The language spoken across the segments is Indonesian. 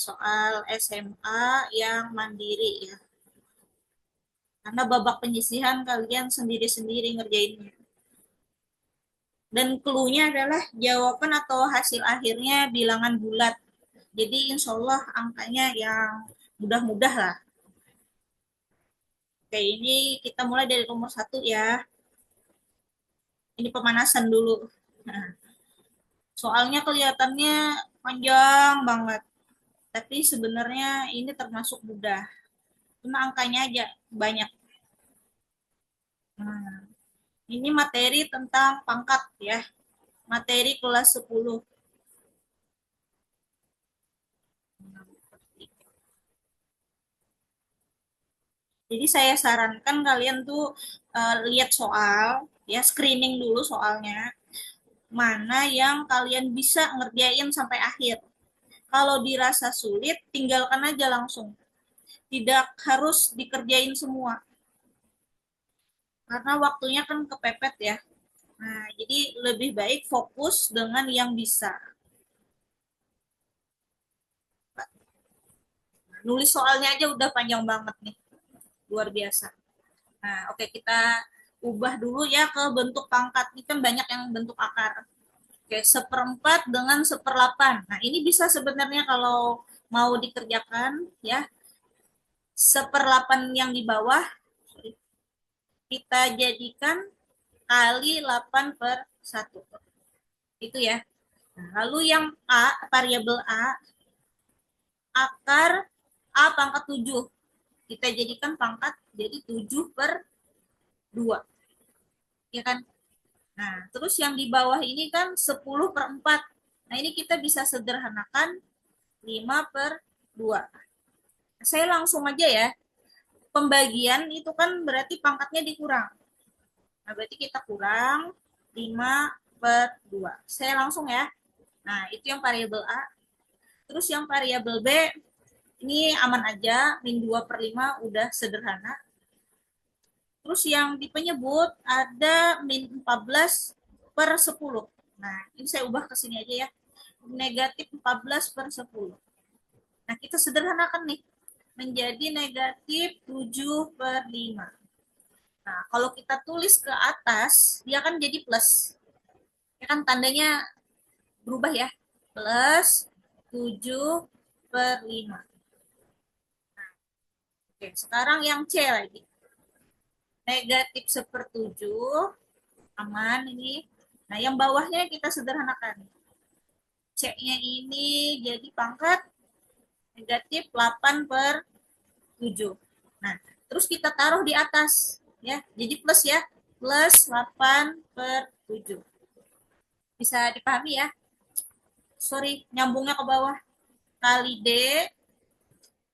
soal SMA yang mandiri ya. Karena babak penyisihan kalian sendiri-sendiri ngerjainnya. Dan clue-nya adalah jawaban atau hasil akhirnya bilangan bulat. Jadi insya Allah angkanya yang mudah-mudah lah. Oke, ini kita mulai dari nomor 1 ya. Ini pemanasan dulu. Nah, soalnya kelihatannya panjang banget. Tapi sebenarnya ini termasuk mudah. Cuma angkanya aja banyak. Nah, ini materi tentang pangkat ya. Materi kelas 10. Jadi saya sarankan kalian tuh lihat soal, ya screening dulu soalnya, mana yang kalian bisa ngerjain sampai akhir. Kalau dirasa sulit, tinggalkan aja langsung. Tidak harus dikerjain semua, karena waktunya kan kepepet ya. Nah, jadi lebih baik fokus dengan yang bisa. Nulis soalnya aja udah panjang banget nih, luar biasa. Nah, oke kita ubah dulu ya ke bentuk pangkat. Ini kan banyak yang bentuk akar. Oke, seperempat dengan seperlapan. Nah, ini bisa sebenarnya kalau mau dikerjakan ya. Seperlapan yang di bawah kita jadikan kali 8/1. Itu ya. Nah, lalu yang A, variabel A, akar A pangkat 7. Kita jadikan pangkat jadi 7/2. Ya kan? Nah, terus yang di bawah ini kan 10/4. Nah, ini kita bisa sederhanakan 5/2. Saya langsung aja ya. Pembagian itu kan berarti pangkatnya dikurang. Nah, berarti kita kurang 5/2. Saya langsung ya. Nah, itu yang variabel A. Terus yang variabel B, ini aman aja. Min 2/5 udah sederhana. Terus yang di penyebut ada min 14/10. Nah, ini saya ubah ke sini aja ya. Negatif 14/10. Nah, kita sederhanakan nih. Menjadi negatif 7/5. Nah, kalau kita tulis ke atas, dia kan jadi plus. Ya kan tandanya berubah ya. Plus 7/5. Oke, sekarang yang C lagi. Negatif 1/7. Aman ini. Nah, yang bawahnya kita sederhanakan. C-nya ini jadi pangkat negatif 8/7. Nah, terus kita taruh di atas. Ya, jadi plus ya. Plus 8/7. Bisa dipahami ya? Sorry, nyambungnya ke bawah. Kali D,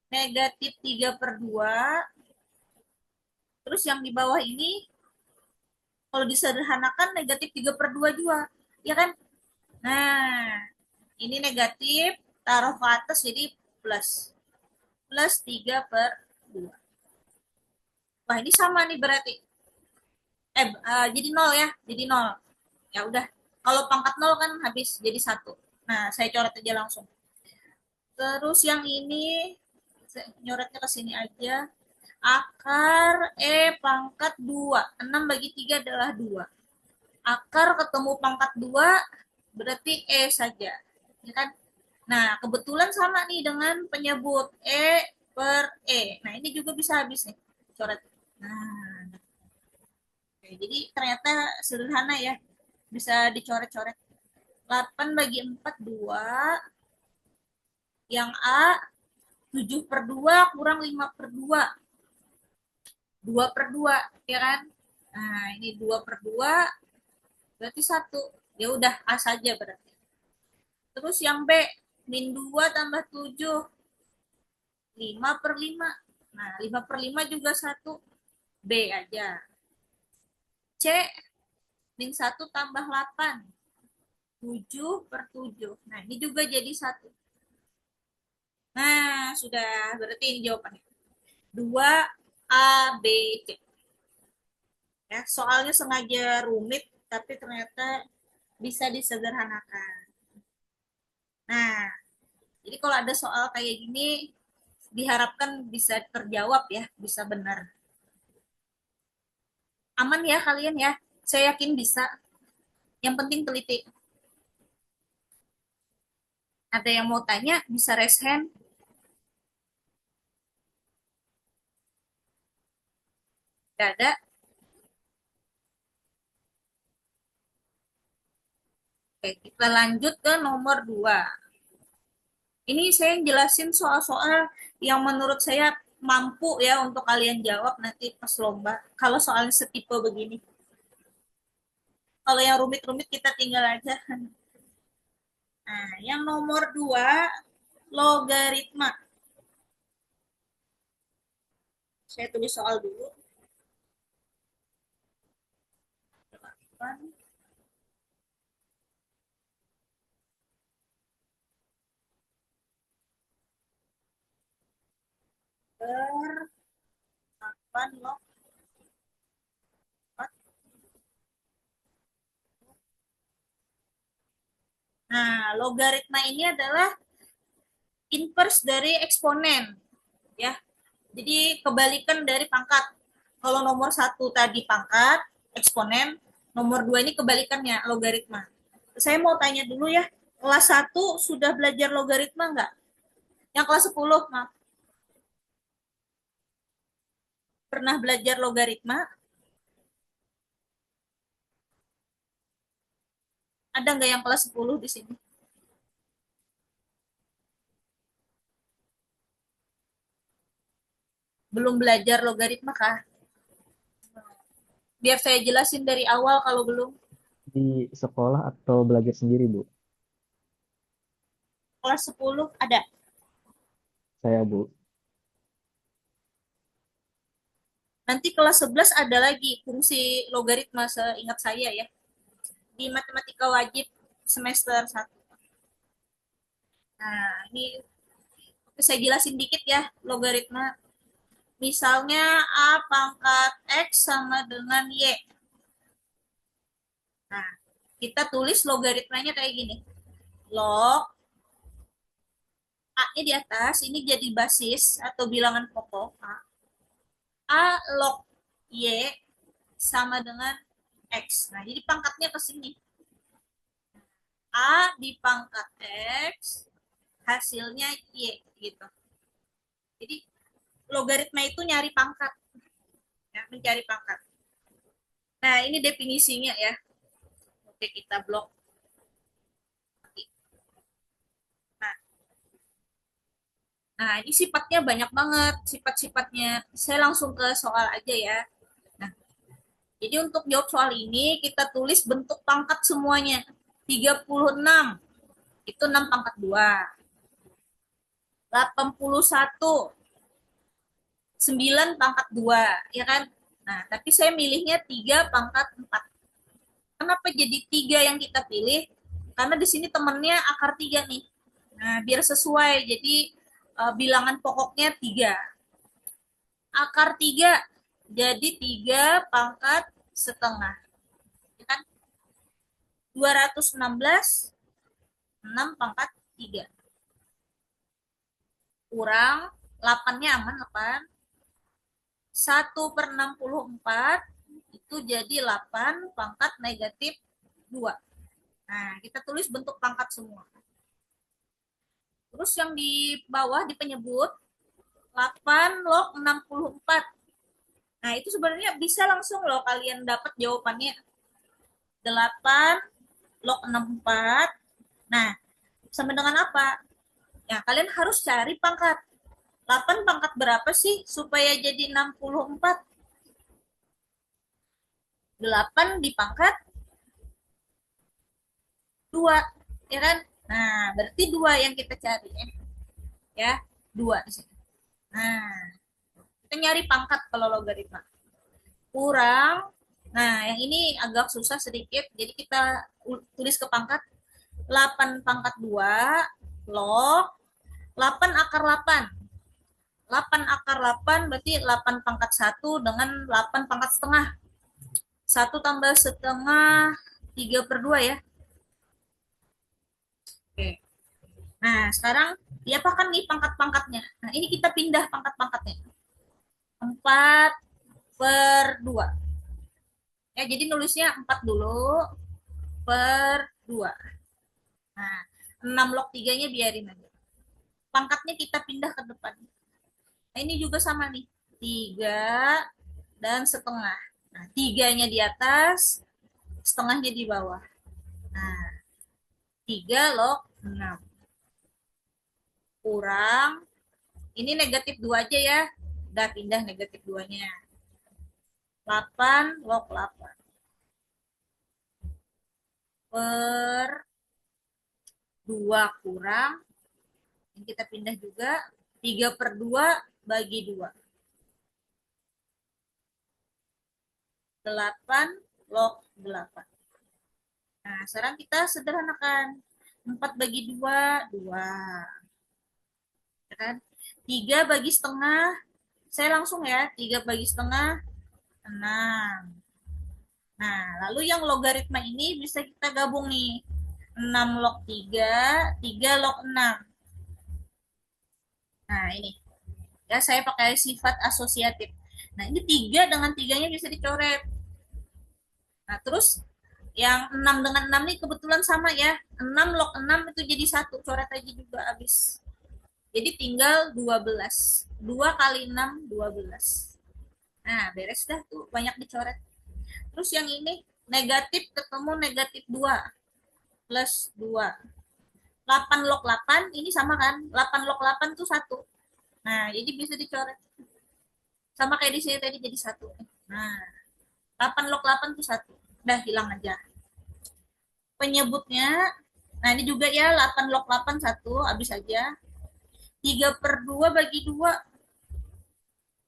negatif 3/2. Terus yang di bawah ini, kalau disederhanakan negatif 3/2 juga. Ya kan? Nah, ini negatif, taruh ke atas jadi plus. Plus 3/2. Wah, ini sama nih berarti. Jadi 0 ya. Jadi 0. Ya udah. Kalau pangkat 0 kan habis jadi 1. Nah, saya coret aja langsung. Terus yang ini, saya nyoretnya ke sini aja. Akar pangkat 2. 6 bagi 3 adalah 2. Akar ketemu pangkat 2 berarti saja. Ya kan? Nah, kebetulan sama nih dengan penyebut per Nah, ini juga bisa habis nih. Coret. Nah, oke, jadi ternyata sederhana ya. Bisa dicoret-coret. 8 bagi 4, 2. Yang A, 7/2 kurang 5/2. 2/2, ya kan? Nah, ini 2/2 berarti 1. Ya udah, A saja berarti. Terus yang B, min 2 tambah 7. 5/5. Nah, 5/5 juga 1. B aja. C, min 1 tambah 8. 7/7. Nah, ini juga jadi 1. Nah, sudah. Berarti ini jawabannya. 2 A, B, C. Ya, soalnya sengaja rumit, tapi ternyata bisa disederhanakan. Nah, Jadi kalau ada soal kayak gini, diharapkan bisa terjawab ya, bisa benar. Aman ya kalian ya, saya yakin bisa. Yang penting teliti. Ada yang mau tanya, bisa raise hand. Gak ada. Oke, kita lanjut ke nomor 2. Ini saya jelasin soal-soal yang menurut saya mampu ya untuk kalian jawab nanti pas lomba. Kalau soalnya setipe begini. Kalau yang rumit-rumit kita tinggal aja. Nah, yang nomor 2, logaritma. Saya tulis soal dulu. Per 8 log 4. Nah, logaritma ini adalah inverse dari eksponen. Ya, jadi kebalikan dari pangkat. Kalau nomor 1 tadi pangkat, eksponen, nomor 2 ini kebalikannya, logaritma. Saya mau tanya dulu ya, kelas 1 sudah belajar logaritma nggak? Yang kelas 10, maaf. Pernah belajar logaritma? Ada nggak yang kelas 10 di sini? Belum belajar logaritma kah? Biar saya jelasin dari awal kalau belum. Di sekolah atau belajar sendiri, Bu? Kelas 10 ada. Saya, Bu. Nanti kelas 11 ada lagi fungsi logaritma seingat saya ya. Di matematika wajib semester 1. Nah, ini saya jelasin dikit ya logaritma. Misalnya A pangkat X sama dengan Y. Nah, kita tulis logaritmanya kayak gini. Log A-nya di atas, ini jadi basis atau bilangan pokok A. A log Y sama dengan X. Nah, jadi pangkatnya ke sini. A di pangkat X, hasilnya Y gitu. Jadi logaritma itu nyari pangkat, ya, mencari pangkat. Nah, ini definisinya ya. Oke, kita blok. Nah, nah, ini sifatnya banyak banget, sifat-sifatnya. Saya langsung ke soal aja ya. Nah, jadi untuk jawab soal ini, kita tulis bentuk pangkat semuanya. 36, itu 6 pangkat 2. 81, 9 pangkat 2, ya kan? Nah, tapi saya milihnya 3 pangkat 4. Kenapa jadi 3 yang kita pilih? Karena di sini temennya akar 3 nih. Nah, biar sesuai. Jadi bilangan pokoknya 3. Akar 3 jadi 3 pangkat setengah. Ya kan? 216, 6 pangkat 3. Kurang 8-nya aman 8. 1/64 itu jadi 8 pangkat negatif 2. Nah, kita tulis bentuk pangkat semua. Terus yang di bawah di penyebut 8 log 64. Nah, itu sebenarnya bisa langsung loh kalian dapat jawabannya. 8 log 64. Nah, sama dengan apa? Ya, kalian harus cari pangkat. 8 pangkat berapa sih supaya jadi 64? 8 dipangkat 2, ya kan? Nah, berarti 2 yang kita cari ya. Ya, 2 di sini. Nah, kita nyari pangkat kalau logaritma. Kurang. Nah, yang ini agak susah sedikit. Jadi kita tulis ke pangkat 8 pangkat 2 log 8 akar 8. 8 akar 8 berarti 8 pangkat 1 dengan 8 pangkat setengah. 1 tambah setengah 3/2 ya. Oke. Nah, sekarang diapakan nih pangkat-pangkatnya? Nah, ini kita pindah pangkat-pangkatnya. 4/2. Ya, jadi nulisnya 4 dulu per 2. Nah, 6 log 3-nya biarin aja. Pangkatnya kita pindah ke depan. Nah, ini juga sama nih. 3 dan setengah. Nah, 3-nya di atas, setengahnya di bawah. Nah, 3 log 6 kurang. Ini negatif 2 aja ya. Udah pindah negatif 2-nya. 8 log 8 per 2 kurang. Ini kita pindah juga. 3/2 bagi 2. 8 log 8. Nah, sekarang kita sederhanakan. 4 bagi 2, 2. Ya kan? 3 bagi setengah, saya langsung ya. 3 bagi setengah, 6. Nah, lalu yang logaritma ini bisa kita gabung nih. 6 log 3, 3 log 6. Nah, ini. Ya, saya pakai sifat asosiatif. Nah, ini 3 dengan 3-nya bisa dicoret. Nah, terus yang 6 dengan 6 nih kebetulan sama ya. 6 log 6 itu jadi 1. Coret aja juga habis. Jadi tinggal 12. 2 kali 6, 12. Nah, beres dah tuh. Banyak dicoret. Terus yang ini negatif ketemu negatif 2 plus 2. 8 log 8 ini sama kan? 8 log 8 tuh 1. Nah, jadi bisa dicoret. Sama kayak di sini tadi jadi 1. Nah, 8 log 8 tuh 1. Udah hilang aja. Penyebutnya, nah ini juga ya 8 log 8 1, habis aja. 3/2 bagi 2,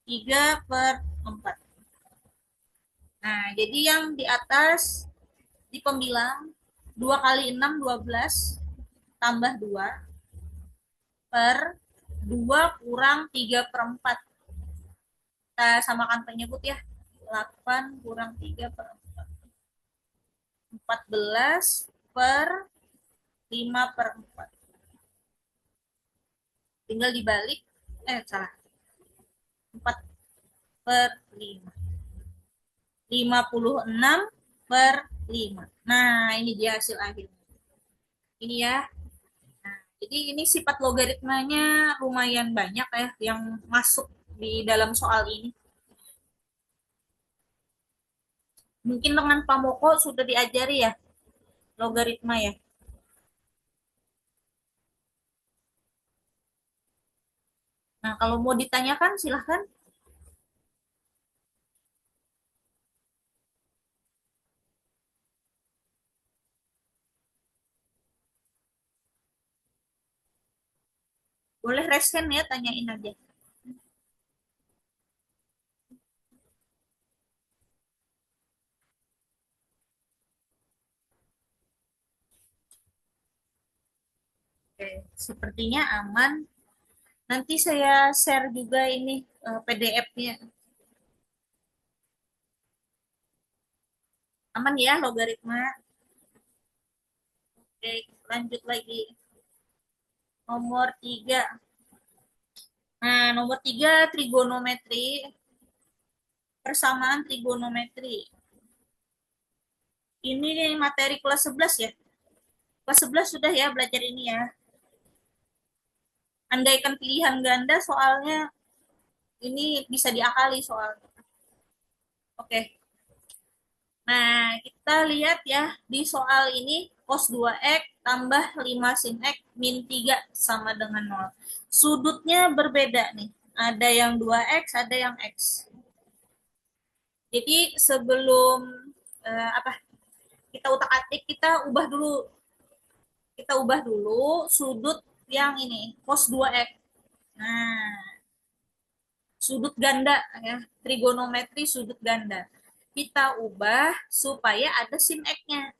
3/4. Nah, jadi yang di atas di pembilang 2 kali 6 12 tambah 2 per 2 kurang 3/4. Kita samakan penyebut ya. 8 kurang 3/4. 14 per 5/4. Tinggal dibalik. Salah. 4 per 5. 56/5. Nah, ini dia hasil akhirnya. Ini ya. Nah, jadi ini sifat logaritmanya lumayan banyak ya yang masuk di dalam soal ini. Mungkin dengan Pamoko sudah diajari ya logaritma ya. Nah, kalau mau ditanyakan silahkan. Boleh resen ya, tanyain aja. Oke, sepertinya aman. Nanti saya share juga ini PDF-nya. Aman ya logaritma. Oke, lanjut lagi. Nomor 3. Nah, nomor 3 trigonometri. Persamaan trigonometri. Ini nih materi kelas 11 ya. Kelas 11 sudah ya belajar ini ya. Andaikan pilihan ganda soalnya ini bisa diakali soalnya. Oke. Nah, kita lihat ya di soal ini cos 2x tambah 5 sin x min 3 sama dengan 0. Sudutnya berbeda nih. Ada yang 2x, ada yang x. Jadi sebelum apa kita utak-atik, kita ubah dulu sudut yang ini cos 2x. Nah, sudut ganda ya, trigonometri sudut ganda. Kita ubah supaya ada sin x-nya.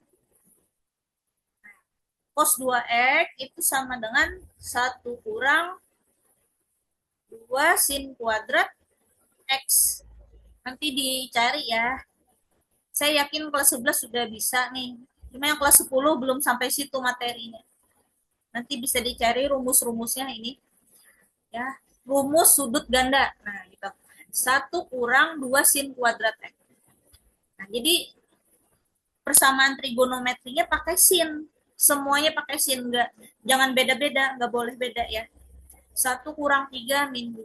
Cos 2x itu sama dengan 1 kurang 2 sin kuadrat x. Nanti dicari ya. Saya yakin kelas 11 sudah bisa nih. Cuma yang kelas 10 belum sampai situ materinya. Nanti bisa dicari rumus-rumusnya ini ya. Rumus sudut ganda. Nah, gitu. 1 kurang 2 sin kuadrat X. Nah, jadi persamaan trigonometrinya pakai sin. Semuanya pakai sin, enggak. Jangan beda-beda, enggak boleh beda ya. 1 kurang 3 min 2.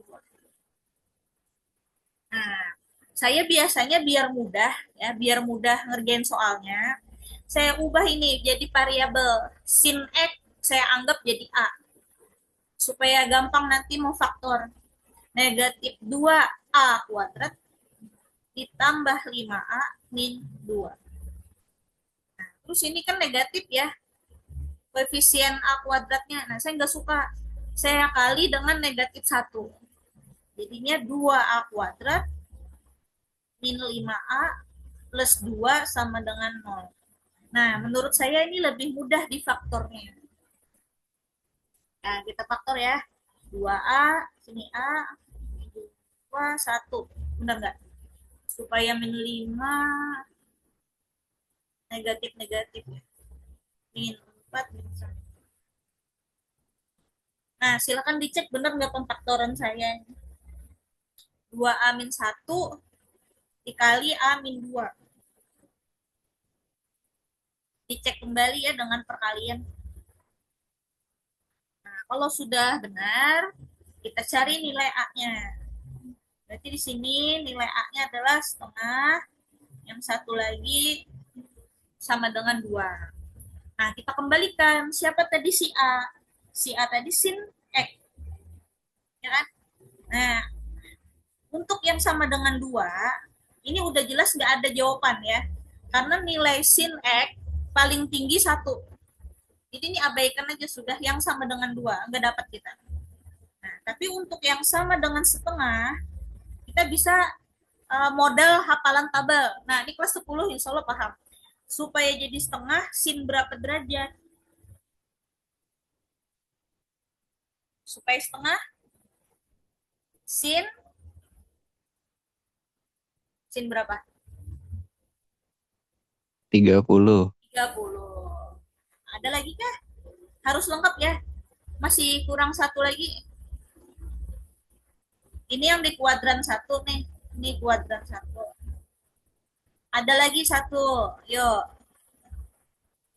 Nah, saya biasanya biar mudah ya, biar mudah ngerjain soalnya, saya ubah ini jadi variabel sin X saya anggap jadi A supaya gampang nanti mau faktor. Negatif 2A kuadrat ditambah 5A min 2. Terus ini kan negatif ya, koefisien A kuadratnya. Nah, saya nggak suka. Saya kali dengan negatif 1. Jadinya 2A kuadrat min 5A plus 2 sama dengan 0. Nah, menurut saya ini lebih mudah di faktornya. Nah, kita faktor ya. 2A, sini A, 2, 1. Benar nggak? Supaya min 5, negatif-negatif. Min 4, min 1. Nah, silakan dicek benar nggak pemfaktoran saya. 2A min 1 dikali A min 2. Dicek kembali ya dengan perkalian. Nah, kalau sudah benar, kita cari nilai A-nya. Berarti di sini nilai A-nya adalah setengah, yang satu lagi sama dengan 2. Nah, kita kembalikan. Siapa tadi si A? Si A tadi sin X. Ya kan? Nah, untuk yang sama dengan 2, ini udah jelas nggak ada jawaban ya. Karena nilai sin X paling tinggi 1. Jadi ini abaikan aja sudah yang sama dengan 2. Nggak dapat kita. Nah, tapi untuk yang sama dengan setengah, kita bisa modal hafalan tabel. Nah, ini kelas 10 insya Allah paham. Supaya jadi setengah, sin berapa derajat? Supaya setengah, sin, sin berapa? 30. 30. Ada lagi kah? Harus lengkap ya. Masih kurang satu lagi. Ini yang di kuadran 1 nih. Ini kuadran 1. Ada lagi satu. Yuk,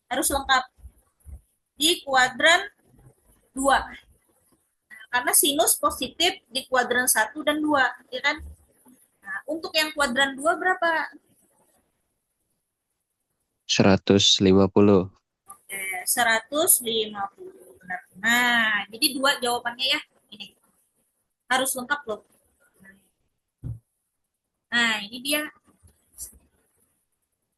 harus lengkap. Di kuadran 2. Karena sinus positif di kuadran 1 dan 2, ya kan? Nah, untuk yang kuadran 2 berapa? 150. Oke, 150. Benar. Nah, jadi 2 jawabannya ya. Ini harus lengkap loh. Nah, ini dia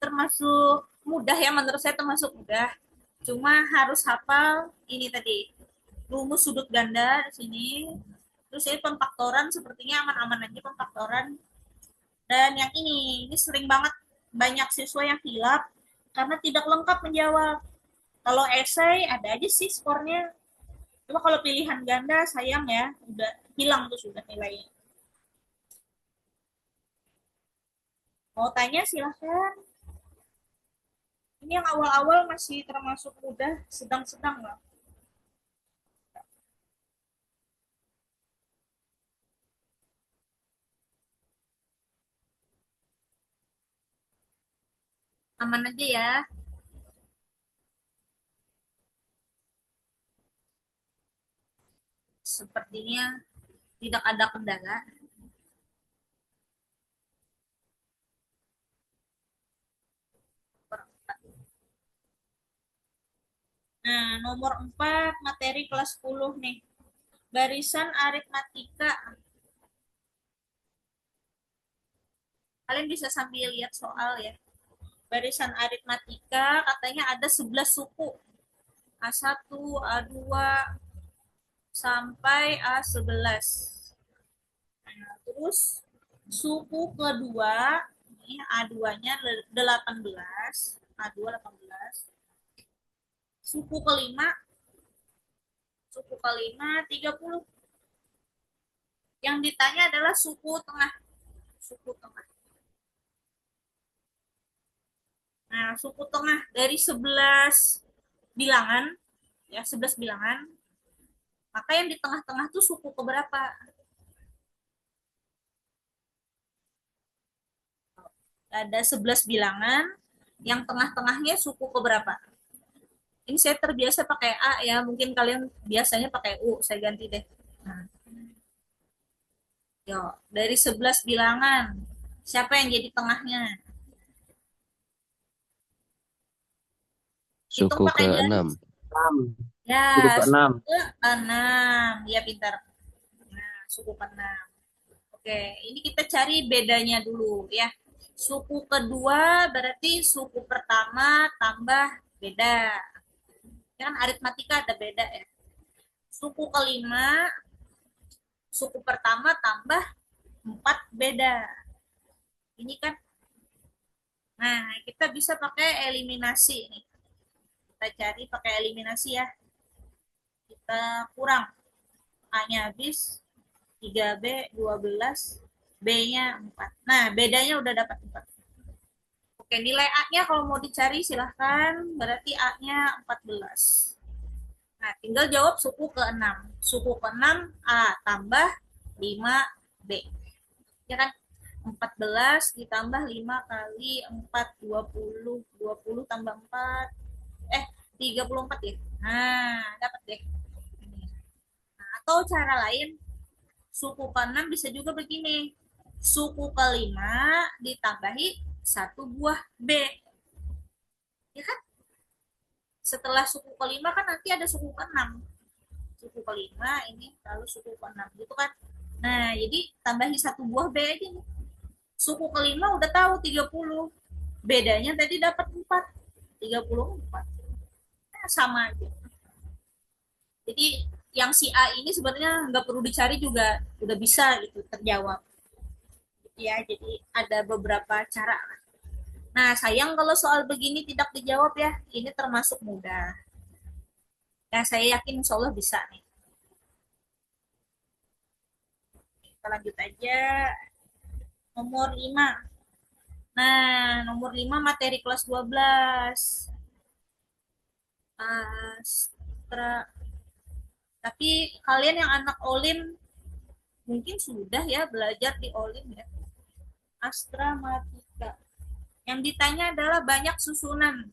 termasuk mudah ya, menurut saya termasuk mudah. Cuma harus hafal ini tadi. Rumus sudut ganda di sini. Terus ini pemfaktoran sepertinya aman-aman aja pemfaktoran. Dan yang ini sering banget banyak siswa yang hilap karena tidak lengkap menjawab. Kalau esai ada aja sih skornya. Cuma kalau pilihan ganda sayang ya, udah hilang tuh sudah nilainya. Mau tanya silahkan. Ini yang awal-awal masih termasuk mudah, sedang-sedang lah. Aman aja ya. Sepertinya tidak ada kendala. Nah, nomor 4 materi kelas 10 nih. Barisan aritmatika. Kalian bisa sambil lihat soal ya. Barisan aritmatika katanya ada 11 suku. A1, A2 sampai A11. Nah, terus suku kedua ini A2-nya 18, A2 18. Suku kelima, suku kelima 30. Yang ditanya adalah suku tengah. Suku tengah. Nah, suku tengah dari 11 bilangan ya 11 bilangan, maka yang di tengah-tengah tuh suku keberapa? Ada 11 bilangan, yang tengah-tengahnya suku keberapa? Ini saya terbiasa pakai A ya, mungkin kalian biasanya pakai U, saya ganti deh. Nah, yuk, dari 11 bilangan, siapa yang jadi tengahnya? Hitung Suku pakai jari. ke-6. 6. Ya, Suku ke-6. suku ke-6. Ya, pintar. Nah, suku ke-6. Oke, ini kita cari bedanya dulu ya. Suku kedua berarti suku pertama tambah beda. Ya kan aritmatika ada beda ya. Suku kelima, suku pertama tambah 4 beda. Ini kan, nah kita bisa pakai eliminasi nih. Kita cari pakai eliminasi ya. Kita kurang. A-nya habis, 3B, 12, B-nya 4. Nah, bedanya udah dapat 4. Oke, nilai A-nya kalau mau dicari silahkan, berarti A-nya 14. Nah, tinggal jawab suku ke-6. Suku ke-6 A tambah 5B. Ya kan? 14 ditambah 5 kali 4, 20. 20 tambah 4. 34 ya. Nah, dapat deh. Nah, atau cara lain, suku ke-6 bisa juga begini. Suku ke-5 ditambahi 1 buah B. Ya kan? Setelah suku ke-5 kan nanti ada suku ke-6. Suku ke-5 ini lalu suku ke-6 gitu kan. Nah, jadi tambahi 1 buah B aja nih. Suku ke-5 udah tahu 30. Bedanya tadi dapat 4. 34. Nah, sama aja. Jadi yang si A ini sebenarnya nggak perlu dicari juga udah bisa gitu terjawab. Ya, jadi ada beberapa cara. Nah, sayang kalau soal begini tidak dijawab ya. Ini termasuk mudah. Ya, saya yakin insya Allah bisa nih. Kita lanjut aja. Nomor 5. Nah, nomor 5 materi kelas 12. Astra. Tapi kalian yang anak Olim mungkin sudah ya belajar di Olim ya. Astra Matika. Yang ditanya adalah banyak susunan.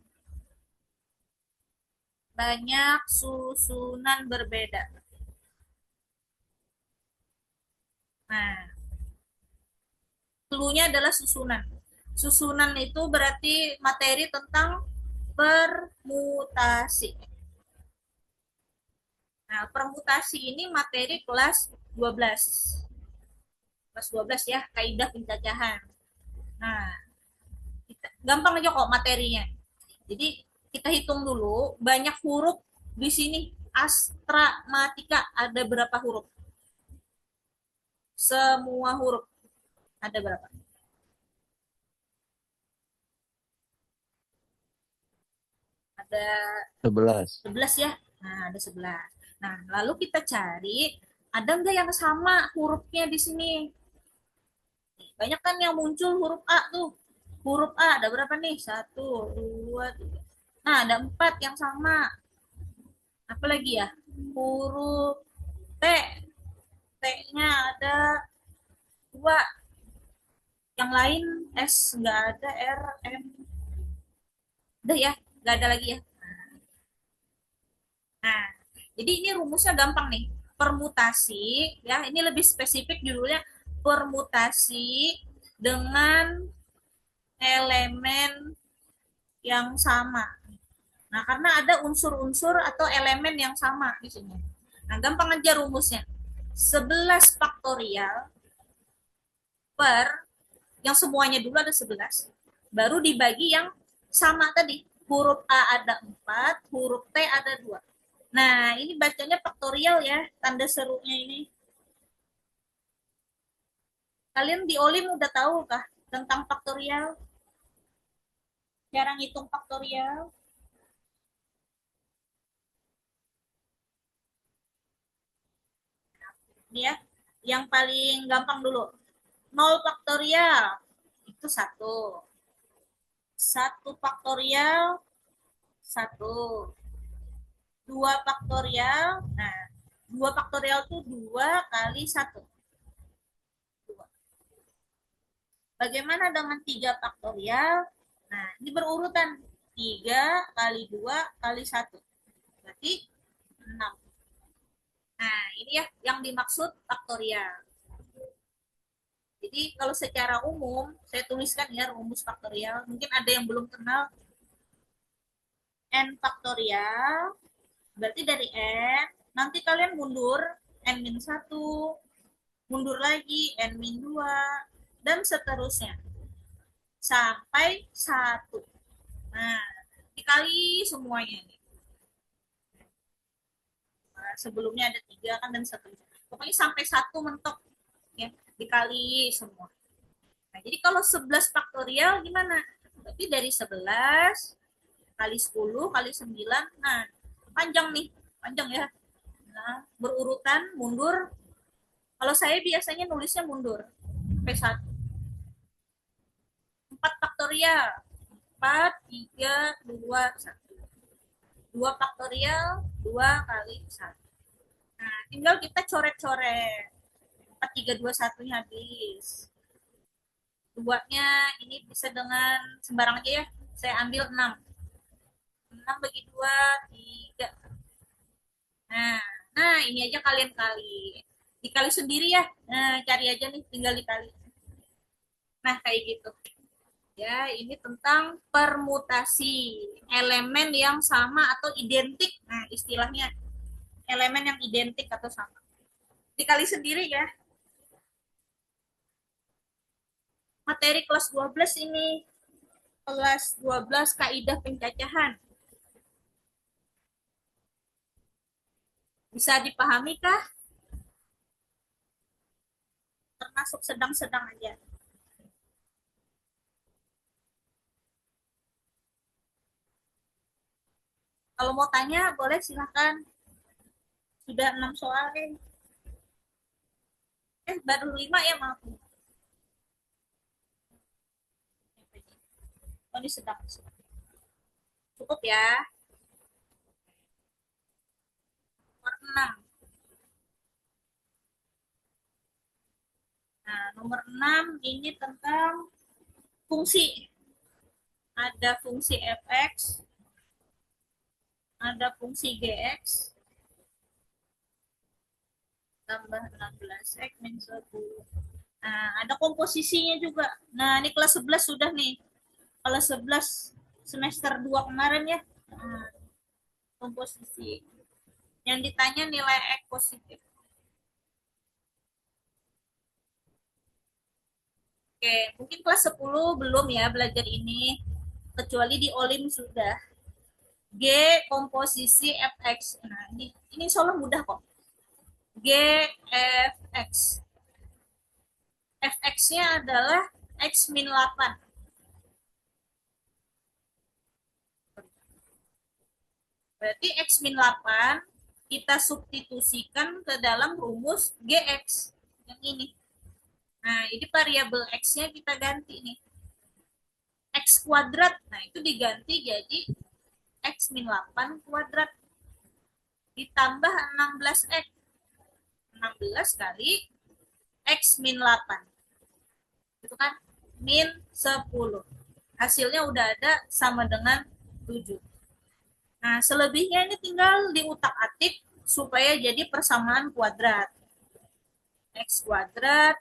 Banyak susunan berbeda. Nah, clue-nya adalah susunan. Susunan itu berarti materi tentang permutasi. Nah, permutasi ini materi kelas 12. Kelas 12 ya, kaidah pencacahan. Nah, gampang aja kok materinya. Jadi, kita hitung dulu banyak huruf di sini. Astra Matika ada berapa huruf? Semua huruf ada berapa? Ada 11. 11 ya. Nah, ada 11. Nah, lalu kita cari ada nggak yang sama hurufnya di sini? Banyak kan yang muncul huruf A tuh. Huruf A ada berapa nih? Satu, dua, tiga. Nah, ada 4 yang sama. Apa lagi ya? Huruf T. T-nya ada 2. Yang lain S nggak ada, R, M. Udah ya, nggak ada lagi ya. Nah, jadi ini rumusnya gampang nih. Permutasi, ya ini lebih spesifik judulnya permutasi dengan elemen yang sama. Nah, karena ada unsur-unsur atau elemen yang sama di sini. Nah, gampang aja rumusnya. 11 faktorial per, yang semuanya dulu ada 11, baru dibagi yang sama tadi. Huruf A ada 4, huruf T ada 2. Nah, ini bacanya faktorial ya, tanda serunya ini. Kalian di Olim udah tahu kah tentang faktorial? Cara ngitung faktorial? Ini ya, yang paling gampang dulu. 0 faktorial itu 1. 1 faktorial 1. 2 faktorial. Nah, 2 faktorial itu 2 kali 1. Bagaimana dengan 3 faktorial? Nah, ini berurutan. 3 kali 2 kali 1. Berarti 6. Nah, ini ya yang dimaksud faktorial. Jadi kalau secara umum, saya tuliskan ya rumus faktorial. Mungkin ada yang belum kenal. N faktorial, berarti dari N, nanti kalian mundur, N-1, mundur lagi, N-2, dan seterusnya. Sampai 1. Nah, dikali semuanya nih. Nah, sebelumnya ada 3 kan dan seterusnya. Pokoknya sampai 1 mentok. Ya, dikali semua. Nah, jadi kalau 11 faktorial gimana? Berarti dari 11 kali 10 kali 9. Nah, panjang nih. Panjang ya. Nah, berurutan mundur. Kalau saya biasanya nulisnya mundur. Sampai 1. 4 faktorial. 4, 3, 2, 1. 2 faktorial, 2 kali 1. Nah, tinggal kita coret-coret. 4, 3, 2, 1-nya habis. 2-nya ini bisa dengan sembarang aja ya. Saya ambil 6. 6 bagi 2, 3. Nah, nah ini aja kalian kali. Dikali sendiri ya. Nah, cari aja nih, tinggal dikali. Nah, kayak gitu. Ya, ini tentang permutasi elemen yang sama atau identik. Nah, istilahnya elemen yang identik atau sama. Dikali sendiri ya. Materi kelas 12 ini. Kelas 12 kaidah pencacahan. Bisa dipahami kah? Termasuk sedang-sedang aja. Kalau mau tanya, boleh silahkan. Sudah 6 soal, baru 5 ya, maaf. Oh, ini sedang. Cukup ya. Nomor 6. Nah, nomor 6 ini tentang fungsi. Ada fungsi fx, ada fungsi gx, tambah 16x min 10. Nah, ada komposisinya juga. Nah, ini kelas 11 sudah nih. Kelas 11 semester 2 kemarin ya. Nah, komposisi. Yang ditanya nilai X positif. Oke, mungkin kelas 10 belum ya belajar ini. Kecuali di Olim sudah. G komposisi fx. Nah, ini soal mudah kok. G fx. Fx-nya adalah x min 8. Berarti x min 8 kita substitusikan ke dalam rumus gx yang ini. Nah, ini variabel x-nya kita ganti nih. X kuadrat, nah itu diganti jadi x min 8 kuadrat ditambah 16x. 16 kali x min 8. Itu kan min 10. Hasilnya udah ada sama dengan 7. Nah, selebihnya ini tinggal diutak-atik supaya jadi persamaan kuadrat. X kuadrat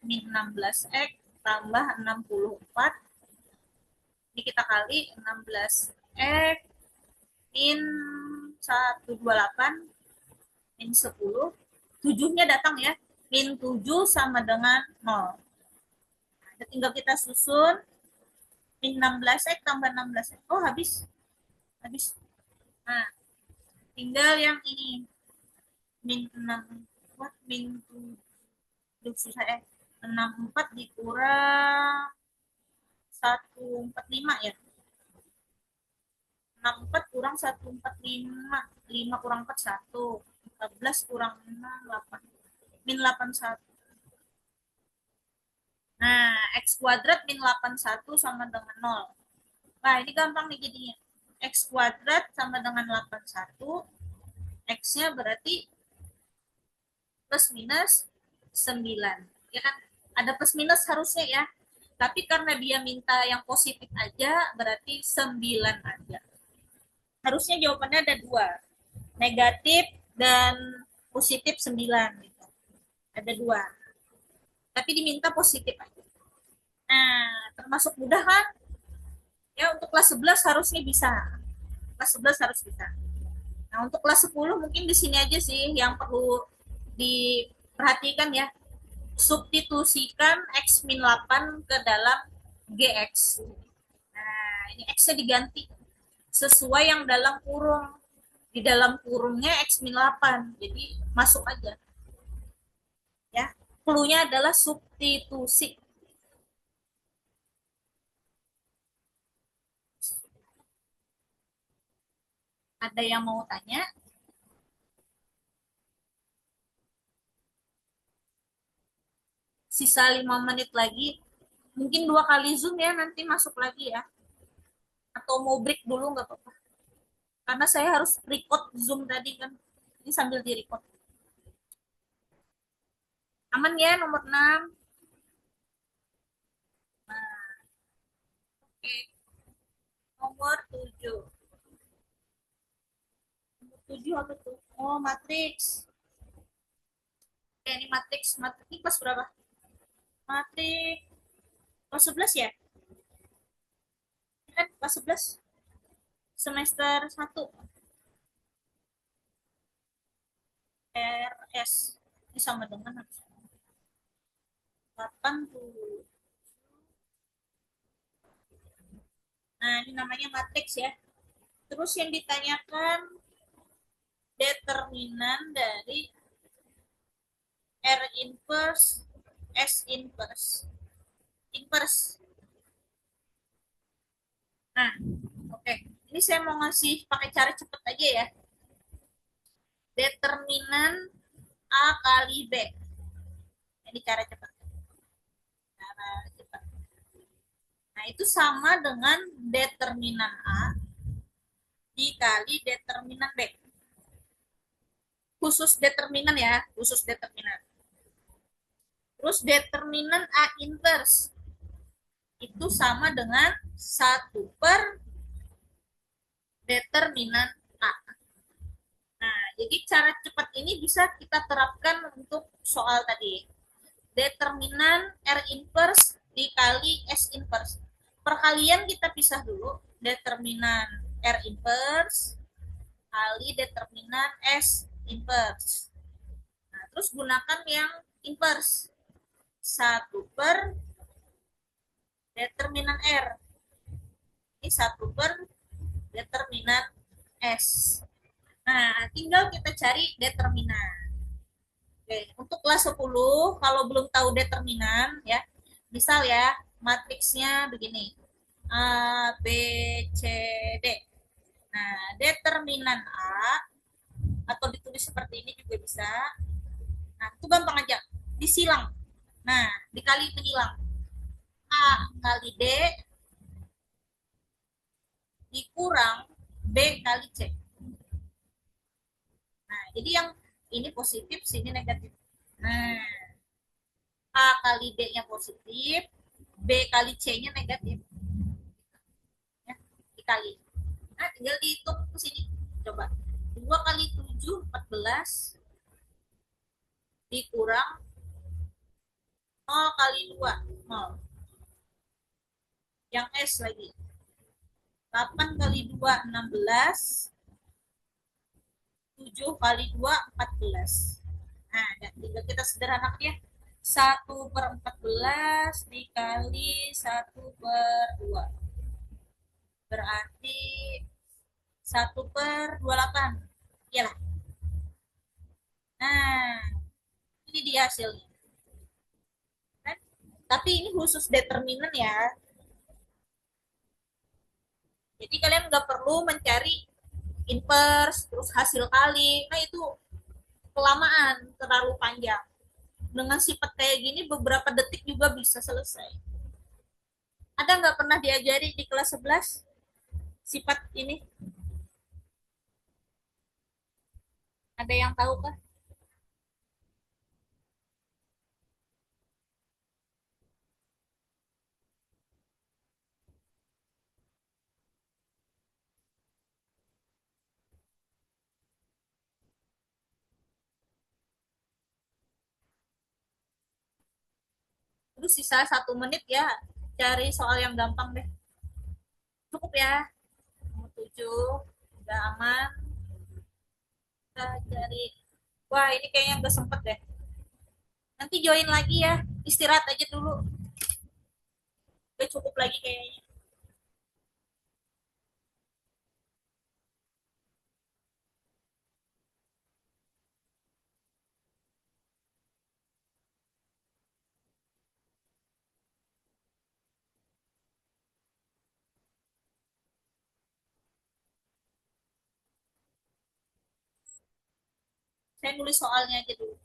min 16x tambah 64. Ini kita kali 16x min 128 min 10. 7-nya datang ya. Min 7 sama dengan 0. Nah, tinggal kita susun min 16x tambah 16x. Oh, habis. Habis. Nah, tinggal yang ini. Min 6. Min 7. Susah ya. 64 dikurang 145 ya. 64 kurang 145. 5 kurang 4, 1. 14 kurang 6, 8. Min 81. Nah, X kuadrat min 81 sama dengan 0. Nah, ini gampang nih jadinya. X kuadrat sama dengan 81 X-nya berarti plus minus 9. Ya kan? Ada plus minus harusnya ya. Tapi karena dia minta yang positif aja, berarti 9 aja. Harusnya jawabannya ada dua. Negatif dan positif 9. Gitu. Ada dua. Tapi diminta positif aja. Nah, termasuk mudah kan? Ya, untuk kelas 11 harusnya bisa. Kelas 11 harus bisa. Nah, untuk kelas 10 mungkin di sini aja sih yang perlu diperhatikan ya. Substitusikan X min 8 ke dalam GX. Nah, ini X-nya diganti sesuai yang dalam kurung. Di dalam kurungnya X min 8. Jadi masuk aja. Ya. Clue-nya adalah substitusi. Ada yang mau tanya? Sisa 5 menit lagi. Mungkin 2 kali Zoom ya, nanti masuk lagi ya. Atau mau break dulu nggak apa-apa. Karena saya harus record Zoom tadi kan. Ini sambil di record. Aman ya nomor 6. Nah, oke. Nomor 7. Nomor 7 apa tuh? Oh, matriks. Oke, ini matriks. Matriks ini kelas berapa? Matriks kelas 11 ya? Ini kan kelas 11 semester 1. RS. Ini sama dengan 80. Nah, ini namanya matriks ya. Terus yang ditanyakan determinan dari R inverse S inverse. Inverse. Nah, oke. Ini saya mau ngasih pakai cara cepet aja ya. Determinan A kali B. Ini cara cepat. Cara cepat. Nah, itu sama dengan determinan A dikali determinan B. Khusus determinan ya, khusus determinan. Terus determinan A inverse itu sama dengan 1/determinan A. Nah, jadi cara cepat ini bisa kita terapkan untuk soal tadi. Determinan R inverse dikali S inverse. Perkalian kita pisah dulu. Determinan R inverse kali determinan S inverse. Nah, terus gunakan yang inverse. 1/determinan R. Ini 1/determinan S. Nah, tinggal kita cari determinan. Oke, untuk kelas 10, kalau belum tahu determinan, ya, misal ya, matriksnya begini. A, B, C, D. Nah, determinan A, atau ditulis seperti ini juga bisa. Nah, itu gampang aja. Disilang. Nah, dikali penyilang. A kali D dikurang B kali C. Nah, jadi yang ini positif, sini negatif. Nah, A kali D-nya positif, B kali C-nya negatif. Ya, dikali. Nah, tinggal dihitung ke sini. Coba. 2 kali 7, 14. Dikurang 0 kali 2, 0. Yang S lagi. 8 kali 2, 16. 7 kali 2, 14. Nah, tinggal kita sederhanakan ya. 1/14 dikali 1/2. Berarti 1/28. Iyalah. Nah, ini dia hasilnya. Kan? Tapi ini khusus determinan ya. Jadi kalian nggak perlu mencari inverse, terus hasil kali. Nah, itu kelamaan, terlalu panjang. Dengan sifat kayak gini, beberapa detik juga bisa selesai. Ada nggak pernah diajari di kelas 11 sifat ini? Ada yang tahu kah? Terus sisa 1 menit ya, cari soal yang gampang deh. Cukup ya, nomor 7, udah aman. Kita cari, wah ini kayaknya gak sempet deh. Nanti join lagi ya, istirahat aja dulu. Udah cukup lagi kayaknya. Saya nulis soalnya aja dulu.